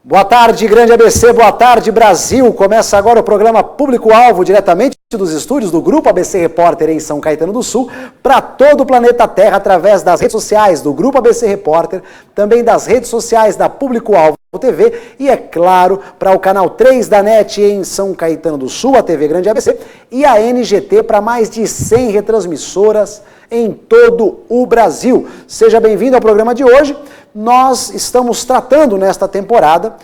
Boa tarde, Grande ABC, boa tarde, Brasil. Começa agora o programa Público-Alvo, diretamente dos estúdios do Grupo ABC Repórter em São Caetano do Sul, para todo o planeta Terra, através das redes sociais do Grupo ABC Repórter, também das redes sociais da Público-Alvo TV e, é claro, para o canal 3 da NET em São Caetano do Sul, a TV Grande ABC, e a NGT para mais de 100 retransmissoras em todo o Brasil. Seja bem-vindo ao programa de hoje. Nós estamos tratando nesta temporada,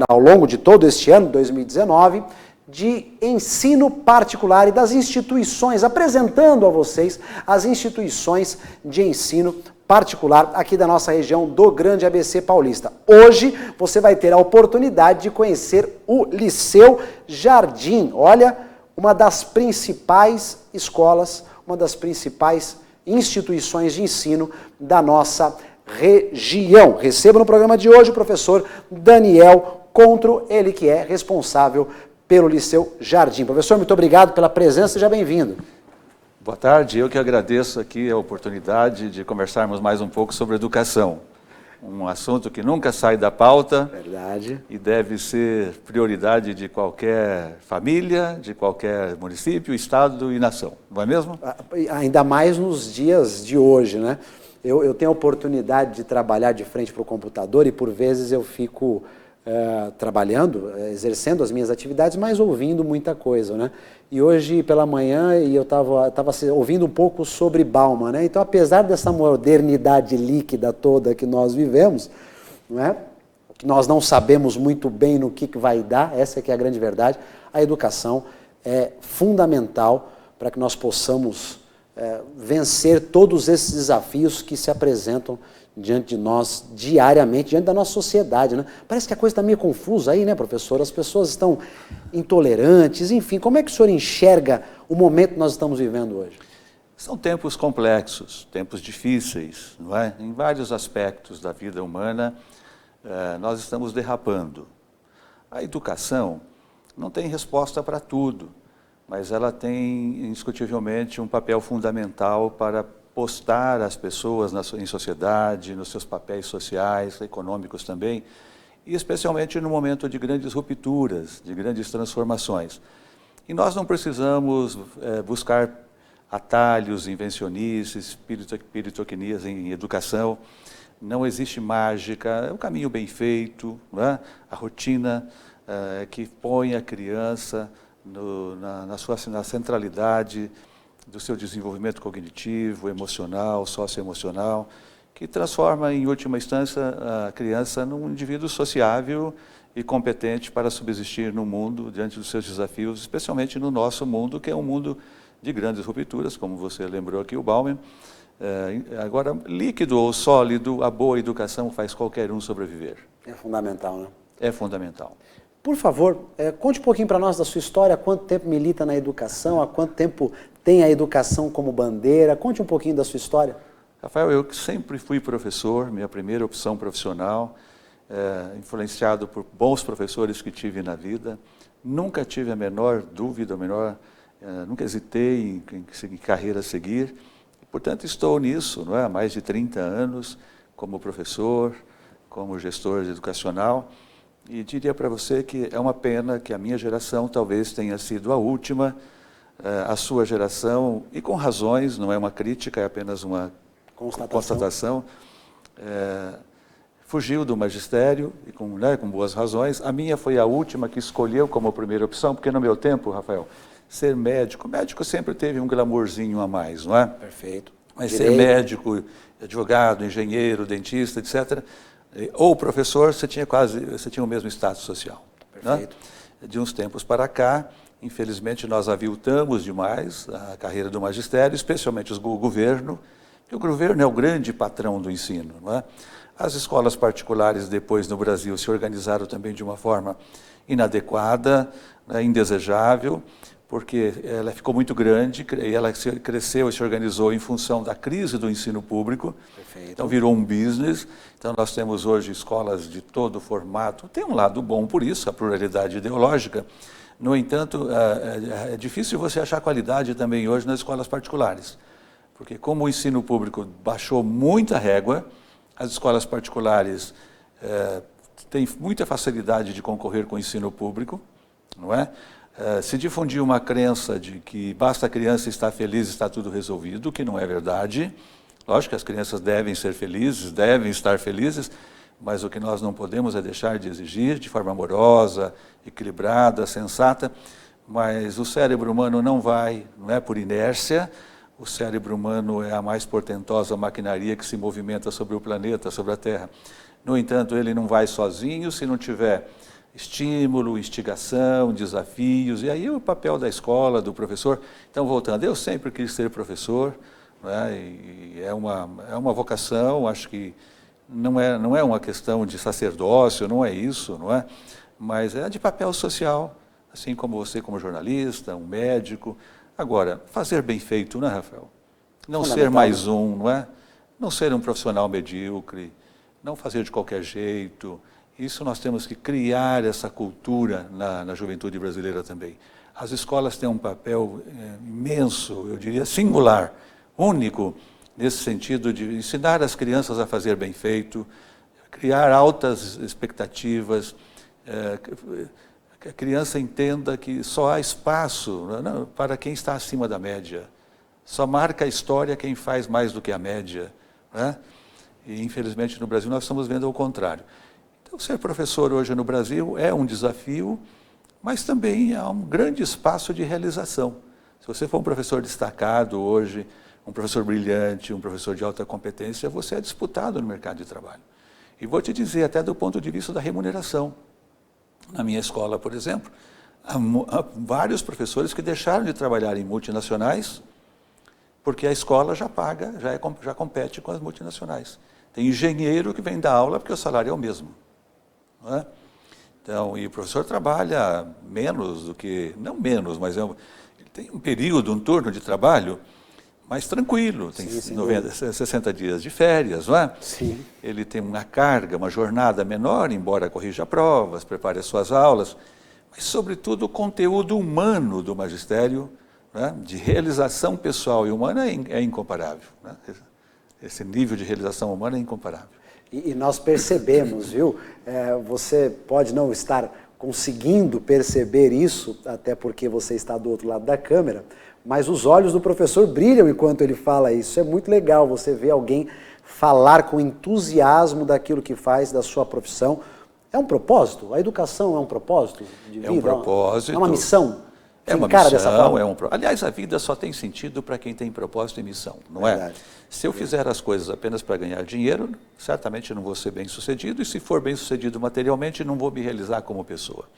ao longo de todo este ano, 2019, de ensino particular e das instituições, apresentando a vocês as instituições de ensino particular aqui da nossa região do Grande ABC Paulista. Hoje você vai ter a oportunidade de conhecer o Liceu Jardim. Olha, uma das principais escolas, uma das principais instituições de ensino da nossa região. Recebo no programa de hoje o professor Daniel Contro, ele que é responsável pelo Liceu Jardim. Professor, muito obrigado pela presença, seja bem-vindo. Boa tarde, eu que agradeço aqui a oportunidade de conversarmos mais um pouco sobre educação. Um assunto que nunca sai da pauta. Verdade. E deve ser prioridade de qualquer família, de qualquer município, estado e nação, não é mesmo? Ainda mais nos dias de hoje, né? Eu tenho a oportunidade de trabalhar de frente para o computador e por vezes eu fico trabalhando, exercendo as minhas atividades, mas ouvindo muita coisa, né? E hoje pela manhã eu estava ouvindo um pouco sobre Bauman, né? Então, apesar dessa modernidade líquida toda que nós vivemos, não é? Que nós não sabemos muito bem no que vai dar, essa que é a grande verdade, a educação é fundamental para que nós possamos vencer todos esses desafios que se apresentam diante de nós diariamente, diante da nossa sociedade, né? Parece que a coisa está meio confusa aí, né, professor? As pessoas estão intolerantes, enfim. Como é que o senhor enxerga o momento que nós estamos vivendo hoje? São tempos complexos, tempos difíceis, não é? Em vários aspectos da vida humana, nós estamos derrapando. A educação não tem resposta para tudo, mas ela tem, indiscutivelmente, um papel fundamental para postar as pessoas em sociedade, nos seus papéis sociais, econômicos também, e especialmente no momento de grandes rupturas, de grandes transformações. E nós não precisamos buscar atalhos, invencionices, piritocnias em educação. Não existe mágica, é um caminho bem feito, não é? A rotina que põe a criança na centralidade do seu desenvolvimento cognitivo, emocional, socioemocional, que transforma, em última instância, a criança num indivíduo sociável e competente para subsistir no mundo diante dos seus desafios, especialmente no nosso mundo, que é um mundo de grandes rupturas, como você lembrou aqui, o Bauman. Agora, líquido ou sólido, a boa educação faz qualquer um sobreviver. É fundamental, né? É fundamental. Por favor, conte um pouquinho para nós da sua história, há quanto tempo milita na educação, há quanto tempo tem a educação como bandeira, conte um pouquinho da sua história. Rafael, eu sempre fui professor, minha primeira opção profissional, influenciado por bons professores que tive na vida, nunca tive a menor dúvida, nunca hesitei em carreira a seguir, portanto estou nisso, não é? Há mais de 30 anos, como professor, como gestor educacional. E diria para você que é uma pena que a minha geração talvez tenha sido a última, a sua geração, e com razões, não é uma crítica, é apenas uma constatação, fugiu do magistério, e com boas razões. A minha foi a última que escolheu como primeira opção, porque no meu tempo, Rafael, ser médico sempre teve um glamourzinho a mais, não é? Perfeito. Mas ser médico, advogado, engenheiro, dentista, etc., ou professor, você tinha o mesmo status social. Perfeito. Né? De uns tempos para cá, infelizmente, nós aviltamos demais a carreira do magistério, especialmente o governo, porque o governo é o grande patrão do ensino. Não é? As escolas particulares depois no Brasil se organizaram também de uma forma inadequada, indesejável, porque ela ficou muito grande e ela cresceu e se organizou em função da crise do ensino público. Perfeito. Então virou um business. Então nós temos hoje escolas de todo formato. Tem um lado bom por isso, a pluralidade ideológica. No entanto, é difícil você achar qualidade também hoje nas escolas particulares, porque como o ensino público baixou muita régua, as escolas particulares têm muita facilidade de concorrer com o ensino público, não é? Se difundiu uma crença de que basta a criança estar feliz, está tudo resolvido, o que não é verdade. Lógico que as crianças devem ser felizes, devem estar felizes, mas o que nós não podemos é deixar de exigir de forma amorosa, equilibrada, sensata, mas o cérebro humano não é por inércia. O cérebro humano é a mais portentosa maquinaria que se movimenta sobre o planeta, sobre a Terra. No entanto, ele não vai sozinho se não tiver estímulo, instigação, desafios, e aí o papel da escola, do professor. Então, voltando, eu sempre quis ser professor, né, e é uma vocação, acho que não é uma questão de sacerdócio, não é isso, não é? Mas é de papel social, assim como você como jornalista, um médico. Agora, fazer bem feito, né, Rafael? Não ser mais um, não é? Não ser um profissional medíocre, não fazer de qualquer jeito. Isso nós temos que criar essa cultura na juventude brasileira também. As escolas têm um papel imenso, eu diria singular, único, nesse sentido de ensinar as crianças a fazer bem feito, criar altas expectativas, que a criança entenda que só há espaço para quem está acima da média. Só marca a história quem faz mais do que a média, né? E, infelizmente, no Brasil nós estamos vendo o contrário. Então, ser professor hoje no Brasil é um desafio, mas também há um grande espaço de realização. Se você for um professor destacado hoje, um professor brilhante, um professor de alta competência, você é disputado no mercado de trabalho. E vou te dizer, até do ponto de vista da remuneração. Na minha escola, por exemplo, há vários professores que deixaram de trabalhar em multinacionais, porque a escola já paga, já compete com as multinacionais. Tem engenheiro que vem dar aula porque o salário é o mesmo. Não é? Então, e o professor trabalha menos do que, não menos, mas ele tem um período, um turno de trabalho mais tranquilo, tem 60 dias de férias, não é? Sim. Ele tem uma carga, uma jornada menor, embora corrija provas, prepare as suas aulas, mas, sobretudo, o conteúdo humano do magistério, né, de realização pessoal e humana é incomparável. Né? Esse nível de realização humana é incomparável. E nós percebemos, viu? Você pode não estar conseguindo perceber isso, até porque você está do outro lado da câmera, mas os olhos do professor brilham enquanto ele fala isso. É muito legal você ver alguém falar com entusiasmo daquilo que faz, da sua profissão. É um propósito? A educação é um propósito de vida? É um propósito. É uma missão? É uma missão, dessa forma? Aliás, a vida só tem sentido para quem tem propósito e missão, não é? Se eu fizer as coisas apenas para ganhar dinheiro, certamente não vou ser bem-sucedido, e se for bem-sucedido materialmente, não vou me realizar como pessoa.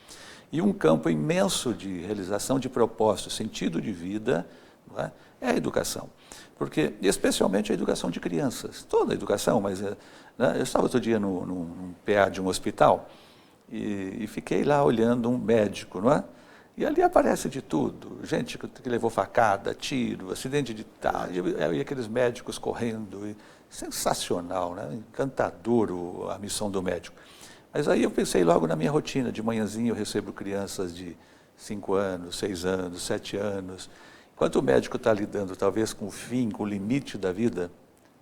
E um campo imenso de realização de propósito, sentido de vida, não é a educação. Porque, especialmente a educação de crianças, toda a educação, mas né, eu estava outro dia num PA de um hospital e fiquei lá olhando um médico, não é? E ali aparece de tudo, gente que levou facada, tiro, acidente de tal, e aqueles médicos correndo, sensacional, né? Encantador a missão do médico. Mas aí eu pensei logo na minha rotina, de manhãzinha eu recebo crianças de 5 anos, 6 anos, 7 anos. Enquanto o médico está lidando talvez com o fim, com o limite da vida,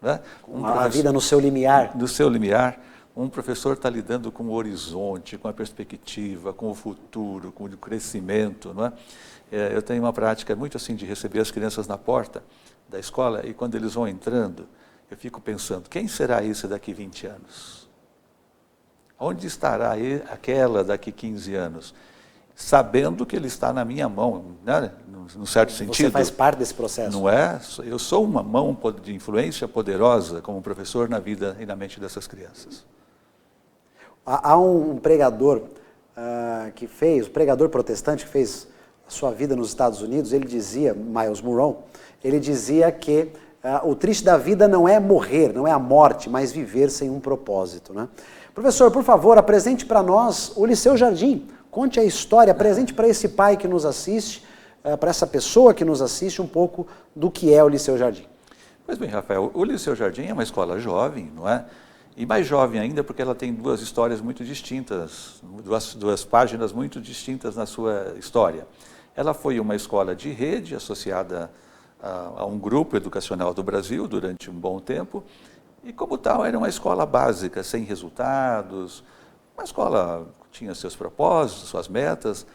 né? A vida no seu limiar. No seu limiar. Um professor está lidando com o horizonte, com a perspectiva, com o futuro, com o crescimento, não é? Eu tenho uma prática muito assim de receber as crianças na porta da escola e quando eles vão entrando, eu fico pensando, quem será esse daqui 20 anos? Onde estará aquela daqui 15 anos? Sabendo que ele está na minha mão, né? Num certo sentido. Você faz parte desse processo. Não é? Eu sou uma mão de influência poderosa como professor na vida e na mente dessas crianças. Há um pregador um pregador protestante que fez a sua vida nos Estados Unidos, ele dizia, Miles Monroe, ele dizia que o triste da vida não é morrer, não é a morte, mas viver sem um propósito, né? Professor, por favor, apresente para nós o Liceu Jardim. Conte a história, apresente para esse pai que nos assiste para essa pessoa que nos assiste um pouco do que é o Liceu Jardim. Pois bem, Rafael, o Liceu Jardim é uma escola jovem, não é? E mais jovem ainda porque ela tem duas histórias muito distintas, duas páginas muito distintas na sua história. Ela foi uma escola de rede associada a um grupo educacional do Brasil durante um bom tempo, e como tal era uma escola básica, sem resultados, uma escola que tinha seus propósitos, suas metas,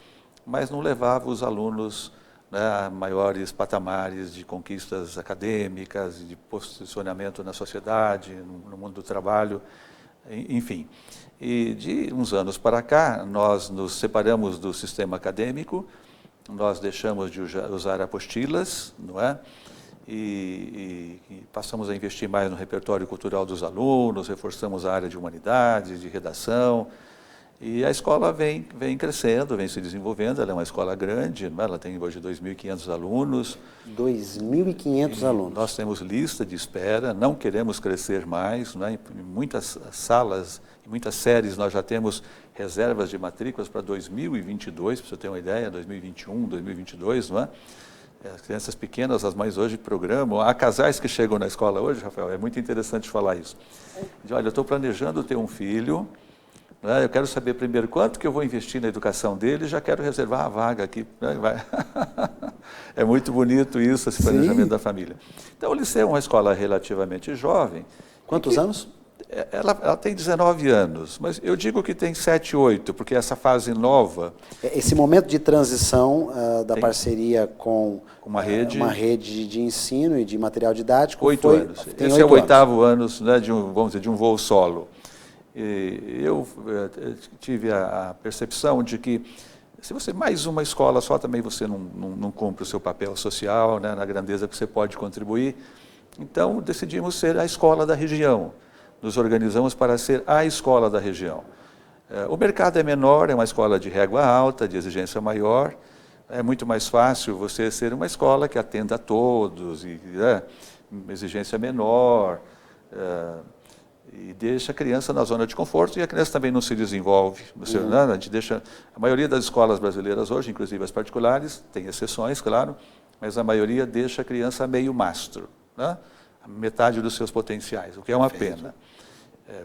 mas não levava os alunos, né, a maiores patamares de conquistas acadêmicas, de posicionamento na sociedade, no mundo do trabalho, enfim. E de uns anos para cá, nós nos separamos do sistema acadêmico, nós deixamos de usar apostilas, não é? E passamos a investir mais no repertório cultural dos alunos, reforçamos a área de humanidades, de redação. E a escola vem crescendo, vem se desenvolvendo, ela é uma escola grande, não é? Ela tem hoje 2.500 alunos. 2.500 alunos. Nós temos lista de espera, não queremos crescer mais, não é? Em muitas salas, em muitas séries nós já temos reservas de matrículas para 2022, para você ter uma ideia, 2021, 2022, não é? As crianças pequenas, as mães hoje programam. Há casais que chegam na escola hoje, Rafael, é muito interessante falar isso. Olha, eu estou planejando ter um filho, né? Eu quero saber primeiro quanto que eu vou investir na educação dele, já quero reservar a vaga aqui. Né? É muito bonito isso, esse planejamento da família. Então, o Liceu é uma escola relativamente jovem. Quantos anos? Ela tem 19 anos, mas eu digo que tem 7, 8, porque essa fase nova... Esse momento de transição da parceria com uma rede de ensino e de material didático 8 anos. Esse é o 8º ano, né, vamos dizer, de um voo solo. E eu tive a percepção de que se você mais uma escola só, também você não cumpre o seu papel social, né, na grandeza que você pode contribuir. Então, decidimos ser a escola da região. Nos organizamos para ser a escola da região. O mercado é menor, é uma escola de régua alta, de exigência maior. É muito mais fácil você ser uma escola que atenda a todos, exigência menor, e deixa a criança na zona de conforto, e a criança também não se desenvolve. A gente deixa, a maioria das escolas brasileiras hoje, inclusive as particulares, tem exceções, claro, mas a maioria deixa a criança meio mastro, né? Metade dos seus potenciais, o que é uma pena,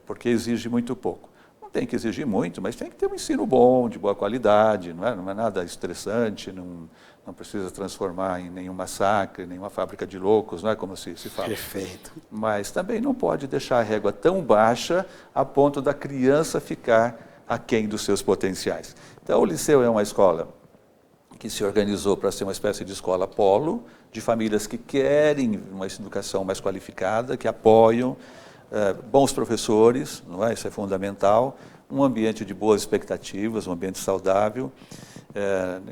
porque exige muito pouco. Não tem que exigir muito, mas tem que ter um ensino bom, de boa qualidade, não é nada estressante, não precisa transformar em nenhum massacre, nenhuma fábrica de loucos, não é como se fala. Perfeito. Mas também não pode deixar a régua tão baixa a ponto da criança ficar aquém dos seus potenciais. Então, o Liceu é uma escola que se organizou para ser uma espécie de escola polo, de famílias que querem uma educação mais qualificada, que apoiam, bons professores, não é? Isso é fundamental, um ambiente de boas expectativas, um ambiente saudável.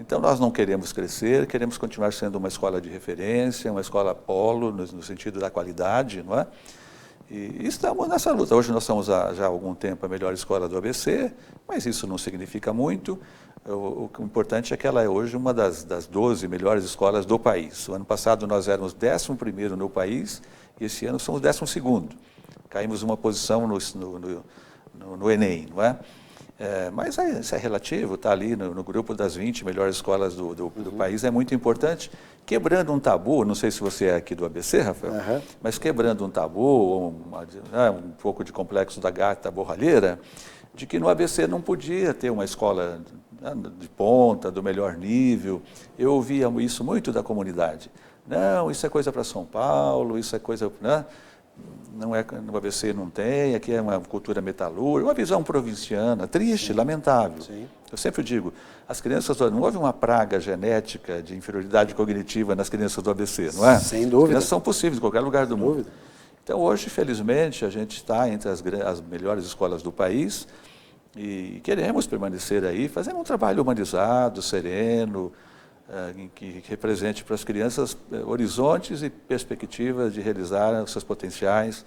Então, nós não queremos crescer, queremos continuar sendo uma escola de referência, uma escola polo, no sentido da qualidade, não é? E estamos nessa luta. Hoje nós somos já há algum tempo a melhor escola do ABC, mas isso não significa muito. O importante é que ela é hoje uma das 12 melhores escolas do país. O ano passado nós éramos 11º no país e esse ano somos 12º. Caímos uma posição no Enem, não é? Mas isso é relativo, está ali no grupo das 20 melhores escolas do país, é muito importante. Quebrando um tabu, não sei se você é aqui do ABC, Rafael, mas quebrando um tabu, um pouco de complexo da gata borralheira, de que no ABC não podia ter uma escola de ponta, do melhor nível. Eu ouvia isso muito da comunidade. Não, isso é coisa para São Paulo, isso é coisa... Né? Não é, no ABC não tem, aqui é uma cultura metalúrgica, uma visão provinciana, triste, lamentável. Sim. Eu sempre digo, as crianças, não houve uma praga genética de inferioridade cognitiva nas crianças do ABC, não é? Sem dúvida. As crianças são possíveis em qualquer lugar do mundo. Então, hoje, felizmente, a gente está entre as melhores escolas do país e queremos permanecer aí, fazendo um trabalho humanizado, sereno, que represente para as crianças horizontes e perspectivas de realizar os seus potenciais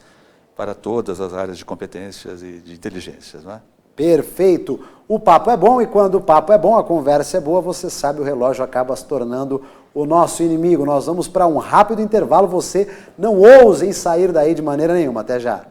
para todas as áreas de competências e de inteligências, não é? Perfeito. O papo é bom e quando o papo é bom, a conversa é boa, você sabe, o relógio acaba se tornando o nosso inimigo. Nós vamos para um rápido intervalo, você não ouse sair daí de maneira nenhuma. Até já.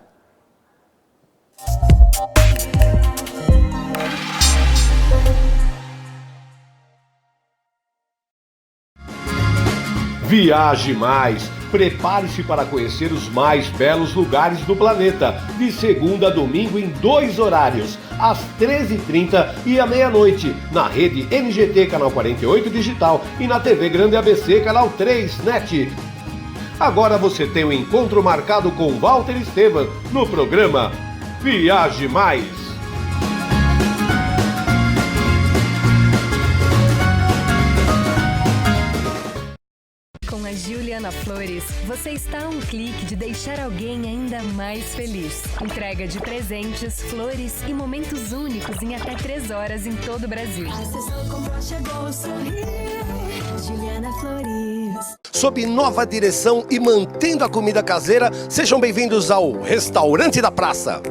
Viaje Mais. Prepare-se para conhecer os mais belos lugares do planeta, de segunda a domingo em 2 horários, às 13h30 e à meia-noite, na rede NGT Canal 48 Digital e na TV Grande ABC Canal 3 NET. Agora você tem um encontro marcado com Walter Esteban no programa Viaje Mais. Juliana Flores, você está a um clique de deixar alguém ainda mais feliz. Entrega de presentes, flores e momentos únicos em até 3 horas em todo o Brasil. Juliana Flores. Sob nova direção e mantendo a comida caseira, sejam bem-vindos ao Restaurante da Praça.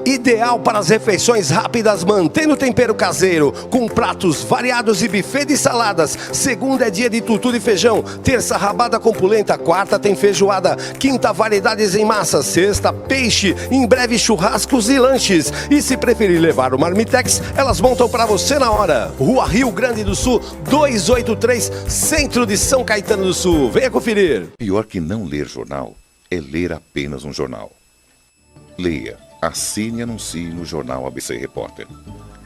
Ideal para as refeições rápidas, mantendo o tempero caseiro, com pratos variados e buffet de saladas. Segunda é dia de tutu de feijão, terça rabada com polenta, quarta tem feijoada, quinta variedades em massa, sexta peixe, em breve churrascos e lanches. E se preferir levar o marmitex, elas montam para você na hora. Rua Rio Grande do Sul, 283, centro de São Caetano do Sul. Venha conferir. Pior que não ler jornal é ler apenas um jornal. Leia. Assine e anuncie no Jornal ABC Repórter.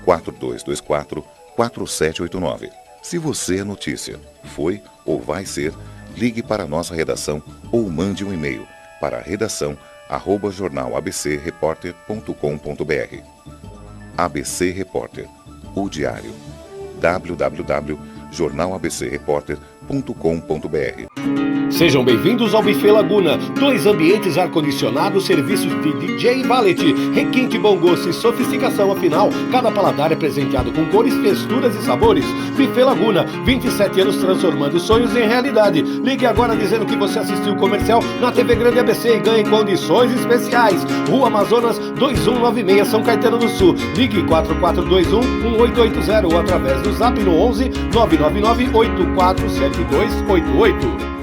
4224-4789. Se você é notícia, foi ou vai ser, ligue para a nossa redação ou mande um e-mail para redação@jornalabcreporter.com.br. ABC Repórter, o diário. www.jornalabcreporter.com.br. Sejam bem-vindos ao Buffet Laguna, 2 ambientes ar-condicionados, serviços de DJ e valet, requinte, bom gosto e sofisticação. Afinal, cada paladar é presenteado com cores, texturas e sabores. Buffet Laguna, 27 anos transformando sonhos em realidade. Ligue agora dizendo que você assistiu o comercial na TV Grande ABC e ganhe condições especiais. Rua Amazonas, 2196, São Caetano do Sul. Ligue 4421-1880 ou através do Zap no 11 999 847288.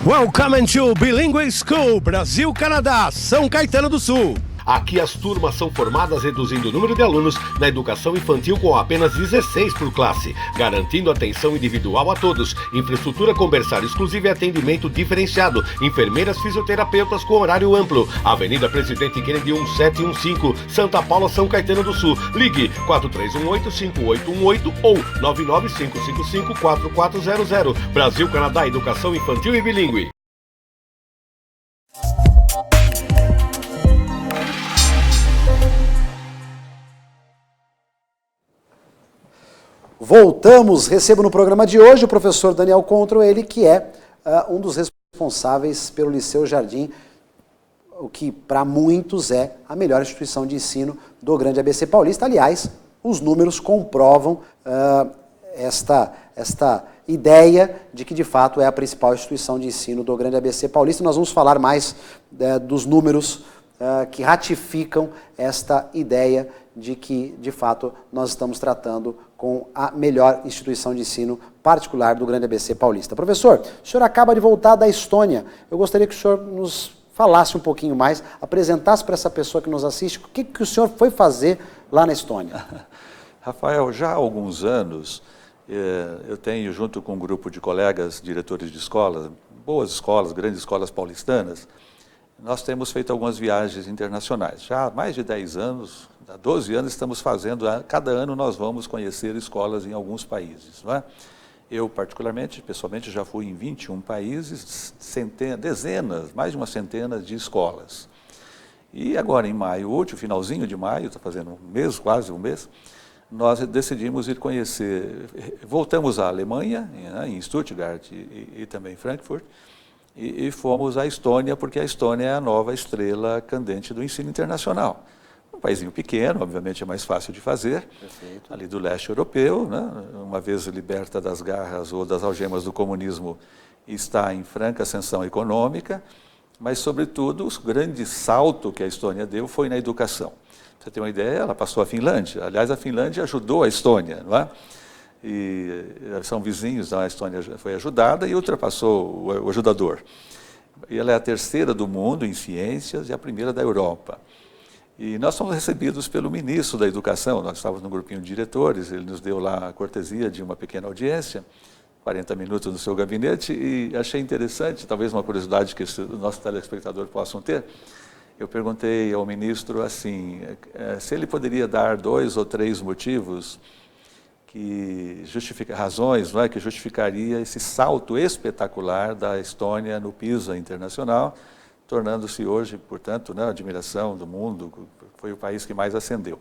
Welcome to Bilingual School, Brasil, Canadá, São Caetano do Sul. Aqui as turmas são formadas reduzindo o número de alunos na educação infantil com apenas 16 por classe, garantindo atenção individual a todos, infraestrutura com berçário exclusivo e atendimento diferenciado, enfermeiras, fisioterapeutas com horário amplo. Avenida Presidente Kennedy 1715, Santa Paula, São Caetano do Sul. Ligue 4318-5818 ou 99555-4400. Brasil, Canadá, educação infantil e bilíngue. Voltamos, recebo no programa de hoje o professor Daniel Contro, ele que é um dos responsáveis pelo Liceu Jardim, o que para muitos é a melhor instituição de ensino do Grande ABC Paulista. Aliás, os números comprovam esta ideia de que de fato é a principal instituição de ensino do Grande ABC Paulista. Nós vamos falar mais dos números que ratificam esta ideia de que, de fato, nós estamos tratando com a melhor instituição de ensino particular do Grande ABC Paulista. Professor, o senhor acaba de voltar da Estônia. Eu gostaria que o senhor nos falasse um pouquinho mais, apresentasse para essa pessoa que nos assiste, o que o senhor foi fazer lá na Estônia. Rafael, já há alguns anos, eu tenho, junto com um grupo de colegas, diretores de escolas, boas escolas, grandes escolas paulistanas, nós temos feito algumas viagens internacionais. Já há mais de 10 anos, há 12 anos estamos fazendo, cada ano nós vamos conhecer escolas em alguns países. Não é? Eu, particularmente, pessoalmente, já fui em 21 países, dezenas, mais de uma centena de escolas. E agora, em maio, último, finalzinho de maio, está fazendo um mês, quase um mês, nós decidimos ir conhecer, voltamos à Alemanha, em Stuttgart e também em Frankfurt, e fomos à Estônia, porque a Estônia é a nova estrela candente do ensino internacional. Um paísinho pequeno, obviamente é mais fácil de fazer, perfeito, ali do leste europeu, né? Uma vez liberta das garras ou das algemas do comunismo, está em franca ascensão econômica, mas, sobretudo, o grande salto que a Estônia deu foi na educação. Pra você ter uma ideia, ela passou a Finlândia. Aliás, a Finlândia ajudou a Estônia, não é? E são vizinhos, a Estônia foi ajudada e ultrapassou o ajudador. E ela é a terceira do mundo em ciências e a primeira da Europa. E nós fomos recebidos pelo ministro da Educação, nós estávamos num grupinho de diretores, ele nos deu lá a cortesia de uma pequena audiência, 40 minutos no seu gabinete e achei interessante, talvez uma curiosidade que os nossos telespectadores possam ter. Eu perguntei ao ministro assim, se ele poderia dar 2 ou 3 motivos razões, não é, que justificaria esse salto espetacular da Estônia no PISA internacional, tornando-se hoje, portanto, a admiração do mundo, foi o país que mais ascendeu.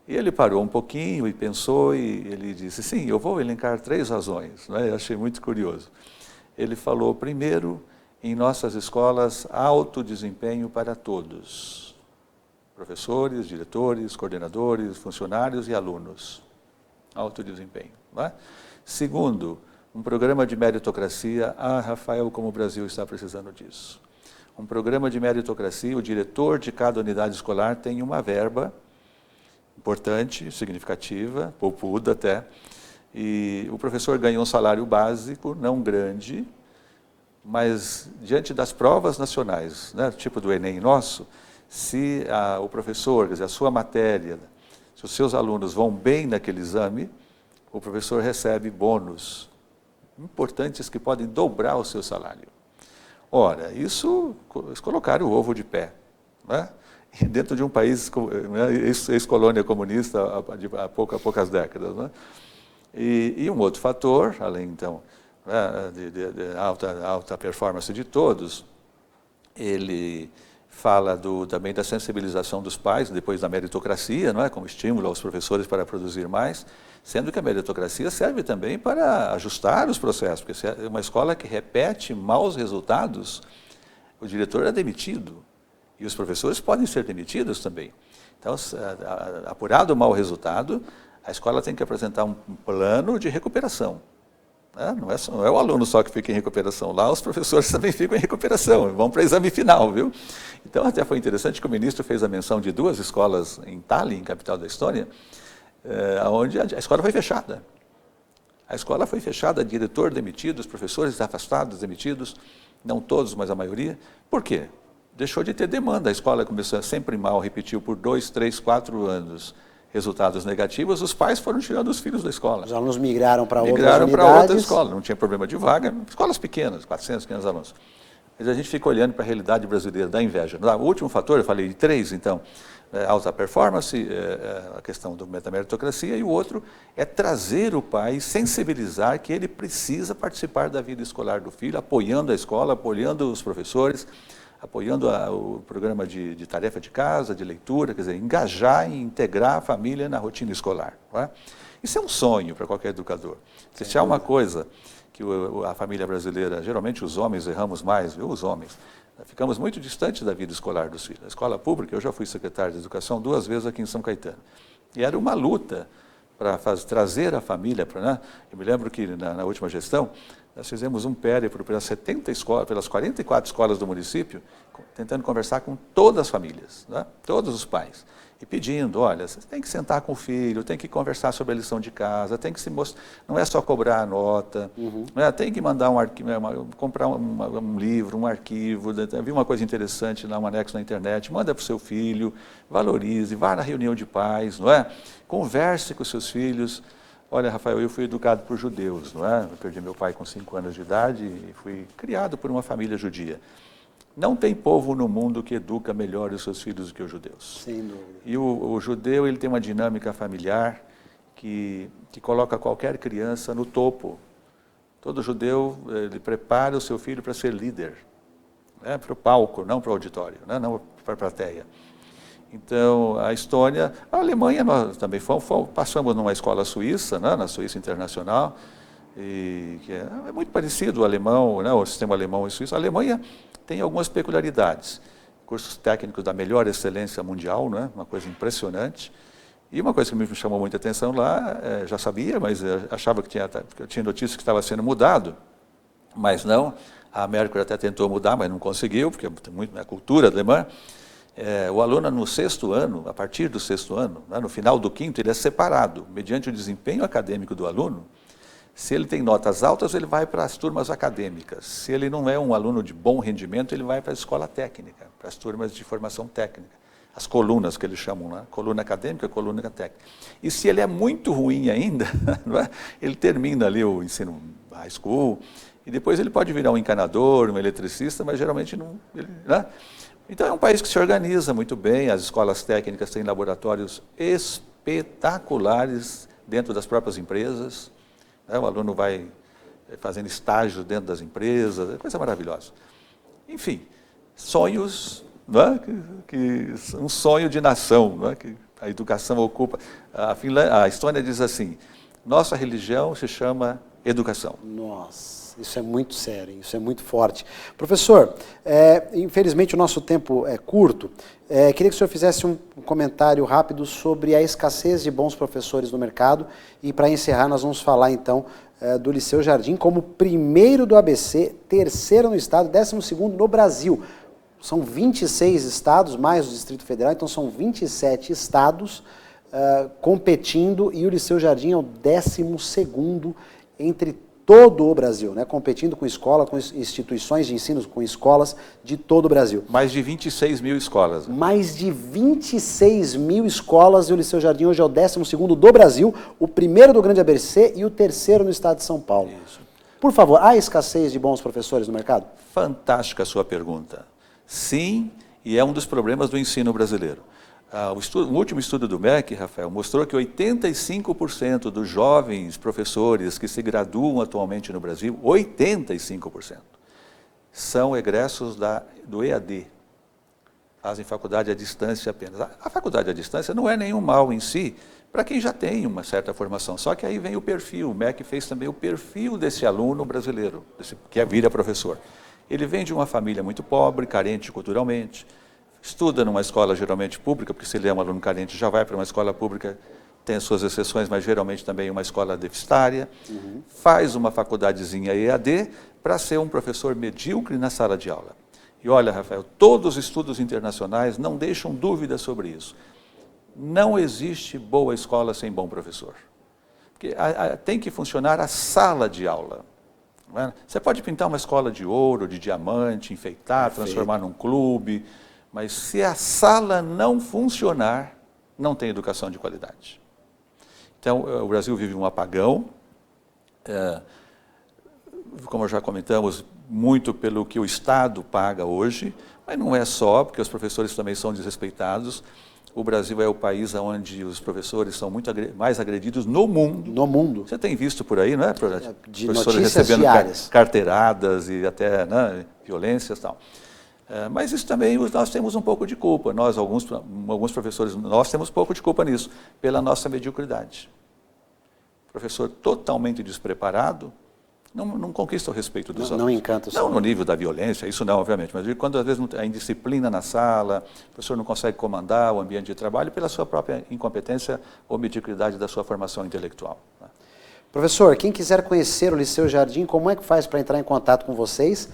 E ele parou um pouquinho e pensou e ele disse, sim, eu vou elencar 3 razões, não é? Eu achei muito curioso. Ele falou, primeiro, em nossas escolas, alto desempenho para todos, professores, diretores, coordenadores, funcionários e alunos. Alto desempenho. Não é? Segundo, um programa de meritocracia. Rafael, como o Brasil está precisando disso. Um programa de meritocracia, o diretor de cada unidade escolar tem uma verba importante, significativa, poupuda até, e o professor ganha um salário básico, não grande, mas diante das provas nacionais, né, tipo do Enem nosso, se o professor, quer dizer, a sua matéria, se os seus alunos vão bem naquele exame, o professor recebe bônus importantes que podem dobrar o seu salário. Ora, isso, eles colocaram o ovo de pé, né? Dentro de um país, né, ex-colônia comunista há poucas décadas. Né? E um outro fator, além então de alta performance de todos, ele fala também da sensibilização dos pais, depois da meritocracia, não é? Como estímulo aos professores para produzir mais, sendo que a meritocracia serve também para ajustar os processos, porque se é uma escola que repete maus resultados, o diretor é demitido, e os professores podem ser demitidos também. Então, apurado o mau resultado, a escola tem que apresentar um plano de recuperação. Não é o aluno só que fica em recuperação, lá os professores também ficam em recuperação, vão para o exame final, viu? Então até foi interessante que o ministro fez a menção de 2 escolas em Tallinn, capital da Estônia, onde a escola foi fechada. A escola foi fechada, diretor demitido, os professores afastados, demitidos, não todos, mas a maioria. Por quê? Deixou de ter demanda, a escola começou sempre mal, repetiu por 2, 3, 4 anos. Resultados negativos, os pais foram tirando os filhos da escola. Os alunos migraram para outras unidades. Migraram para outra escola, não tinha problema de vaga, escolas pequenas, 400, 500 alunos. Mas a gente fica olhando para a realidade brasileira da inveja. O último fator, eu falei de 3, então, alta performance, a questão da meritocracia, e o outro é trazer o pai, sensibilizar que ele precisa participar da vida escolar do filho, apoiando a escola, apoiando os professores, apoiando o programa de tarefa de casa, de leitura, quer dizer, engajar e integrar a família na rotina escolar. Não é? Isso é um sonho para qualquer educador. Se há uma coisa que a família brasileira, geralmente os homens erramos mais, viu? Os homens, ficamos muito distantes da vida escolar dos filhos. A escola pública, eu já fui secretário de educação 2 vezes aqui em São Caetano. E era uma luta para trazer a família para... Né? Eu me lembro que na última gestão, nós fizemos um périplo pelas 70 escolas, pelas 44 escolas do município, tentando conversar com todas as famílias, né? Todos os pais, e pedindo, olha, você tem que sentar com o filho, tem que conversar sobre a lição de casa, tem que se mostrar, não é só cobrar a nota, né? Tem que mandar comprar um livro, um arquivo, vi uma coisa interessante lá, um anexo na internet, manda para o seu filho, valorize, vá na reunião de pais, não é? Converse com os seus filhos. Olha, Rafael, eu fui educado por judeus, não é? Eu perdi meu pai com 5 anos de idade e fui criado por uma família judia. Não tem povo no mundo que educa melhor os seus filhos do que os judeus. Sem dúvida. E o judeu, ele tem uma dinâmica familiar que coloca qualquer criança no topo. Todo judeu, ele prepara o seu filho para ser líder, né? Para o palco, não para o auditório, né? Não para a plateia. Então, a Estônia, a Alemanha, nós também passamos numa escola suíça, né, na Suíça Internacional, e que é muito parecido o alemão, né, o sistema alemão e suíço. A Alemanha tem algumas peculiaridades, cursos técnicos da melhor excelência mundial, né, uma coisa impressionante. E uma coisa que me chamou muita atenção lá, já sabia, mas achava que tinha notícia que estava sendo mudado, mas não. A Merkel até tentou mudar, mas não conseguiu, porque tem muito na cultura alemã. O aluno no 6º ano, a partir do 6º ano, né, no final do 5º, ele é separado, mediante o desempenho acadêmico do aluno. Se ele tem notas altas, ele vai para as turmas acadêmicas. Se ele não é um aluno de bom rendimento, ele vai para a escola técnica, para as turmas de formação técnica. as colunas que eles chamam, né? Coluna acadêmica, coluna técnica. E se ele é muito ruim ainda, não é? Ele termina ali o ensino high school, e depois ele pode virar um encanador, um eletricista, mas geralmente não... né? Então é um país que se organiza muito bem, as escolas técnicas têm laboratórios espetaculares dentro das próprias empresas, né? O aluno vai fazendo estágio dentro das empresas, é coisa maravilhosa. Enfim, sonhos, não é? Um sonho de nação, não é? Que a educação ocupa. A Estônia diz assim, nossa religião se chama educação. Nossa, isso é muito sério, isso é muito forte. Professor, infelizmente o nosso tempo é curto, queria que o senhor fizesse um comentário rápido sobre a escassez de bons professores no mercado, e para encerrar nós vamos falar então do Liceu Jardim como primeiro do ABC, terceiro no estado, 12º no Brasil. São 26 estados, mais o Distrito Federal, então são 27 estados competindo, e o Liceu Jardim é o 12º entre todo o Brasil, né? Competindo com escola, com instituições de ensino, com escolas de todo o Brasil. Mais de 26 mil escolas. Mais de 26 mil escolas, e o Liceu Jardim hoje é o 12º do Brasil, o primeiro do Grande ABC e o terceiro no estado de São Paulo. Isso. Por favor, há escassez de bons professores no mercado? Fantástica a sua pergunta. Sim, e é um dos problemas do ensino brasileiro. O último estudo do MEC, Rafael, mostrou que 85% dos jovens professores que se graduam atualmente no Brasil, 85%, são egressos do EAD, fazem faculdade à distância apenas. A faculdade à distância não é nenhum mal em si, para quem já tem uma certa formação, só que aí vem o perfil, o MEC fez também o perfil desse aluno brasileiro, que vira professor. Ele vem de uma família muito pobre, carente culturalmente, estuda numa escola geralmente pública, porque se ele é um aluno carente já vai para uma escola pública, tem as suas exceções, mas geralmente também uma escola deficitária, faz uma faculdadezinha EAD para ser um professor medíocre na sala de aula. E olha, Rafael, todos os estudos internacionais não deixam dúvida sobre isso. Não existe boa escola sem bom professor. Porque tem que funcionar a sala de aula. Não é? Você pode pintar uma escola de ouro, de diamante, enfeitar, transformar num clube, mas se a sala não funcionar, não tem educação de qualidade. Então, o Brasil vive um apagão, como já comentamos, muito pelo que o Estado paga hoje, mas não é só, porque os professores também são desrespeitados. O Brasil é o país onde os professores são muito mais agredidos no mundo. No mundo. Você tem visto por aí, não é? De professores notícias recebendo diárias. Carteiradas e até, né, violências e tal. Mas isso também nós temos um pouco de culpa. Nós, alguns professores, nós temos pouco de culpa nisso, pela nossa mediocridade. O professor totalmente despreparado não conquista o respeito dos alunos. Não encanta os alunos. Não no nível da violência, isso não, obviamente, mas quando às vezes a indisciplina na sala, o professor não consegue comandar o ambiente de trabalho pela sua própria incompetência ou mediocridade da sua formação intelectual. Professor, quem quiser conhecer o Liceu Jardim, como é que faz para entrar em contato com vocês?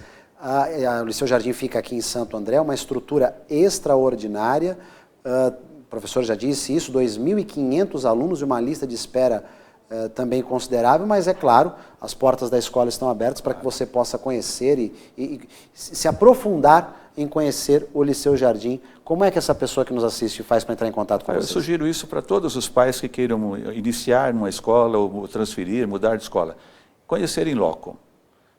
O Liceu Jardim fica aqui em Santo André, uma estrutura extraordinária. O professor já disse isso, 2.500 alunos e uma lista de espera também considerável, mas é claro, as portas da escola estão abertas para que você possa conhecer e se aprofundar em conhecer o Liceu Jardim. Como é que essa pessoa que nos assiste faz para entrar em contato com vocês? Eu sugiro isso para todos os pais que queiram iniciar numa escola ou transferir, mudar de escola. Conhecer em loco.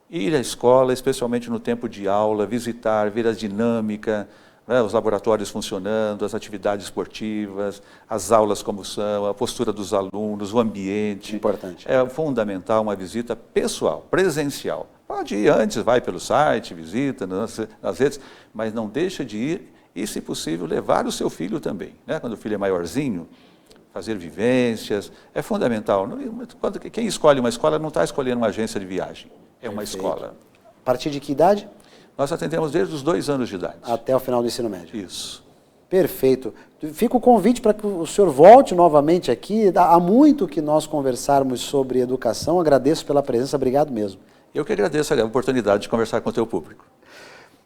Ir à escola, especialmente no tempo de aula, visitar, ver a dinâmica, né, os laboratórios funcionando, as atividades esportivas, as aulas como são, a postura dos alunos, o ambiente. Importante. É fundamental uma visita pessoal, presencial. Pode ir antes, vai pelo site, visita nas redes, mas não deixa de ir e, se possível, levar o seu filho também. Né? Quando o filho é maiorzinho, fazer vivências, é fundamental. Quem escolhe uma escola não está escolhendo uma agência de viagem, é uma escola. A partir de que idade? Nós atendemos desde os 2 anos de idade. Até o final do ensino médio. Isso. Perfeito. Fica o convite para que o senhor volte novamente aqui. Há muito que nós conversarmos sobre educação. Agradeço pela presença, obrigado mesmo. Eu que agradeço a oportunidade de conversar com o teu público.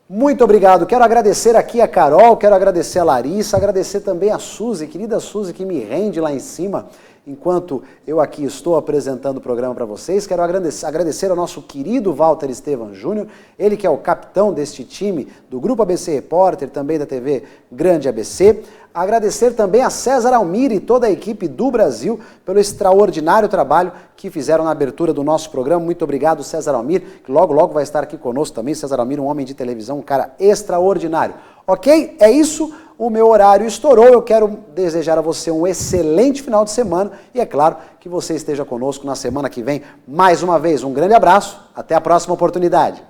Muito obrigado. Quero agradecer aqui a Carol, quero agradecer a Larissa, agradecer também a Suzy, querida Suzy, que me rende lá em cima. enquanto eu aqui estou apresentando o programa para vocês. Quero agradecer ao nosso querido Walter Estevam Júnior, ele que é o capitão deste time do Grupo ABC Repórter, também da TV Grande ABC. Agradecer também a César Almir e toda a equipe do Brasil pelo extraordinário trabalho que fizeram na abertura do nosso programa. Muito obrigado, César Almir, que logo, logo vai estar aqui conosco também. César Almir, um homem de televisão, um cara extraordinário. Ok? É isso. O meu horário estourou. Eu quero desejar a você um excelente final de semana e, é claro, que você esteja conosco na semana que vem. Mais uma vez, um grande abraço. Até a próxima oportunidade.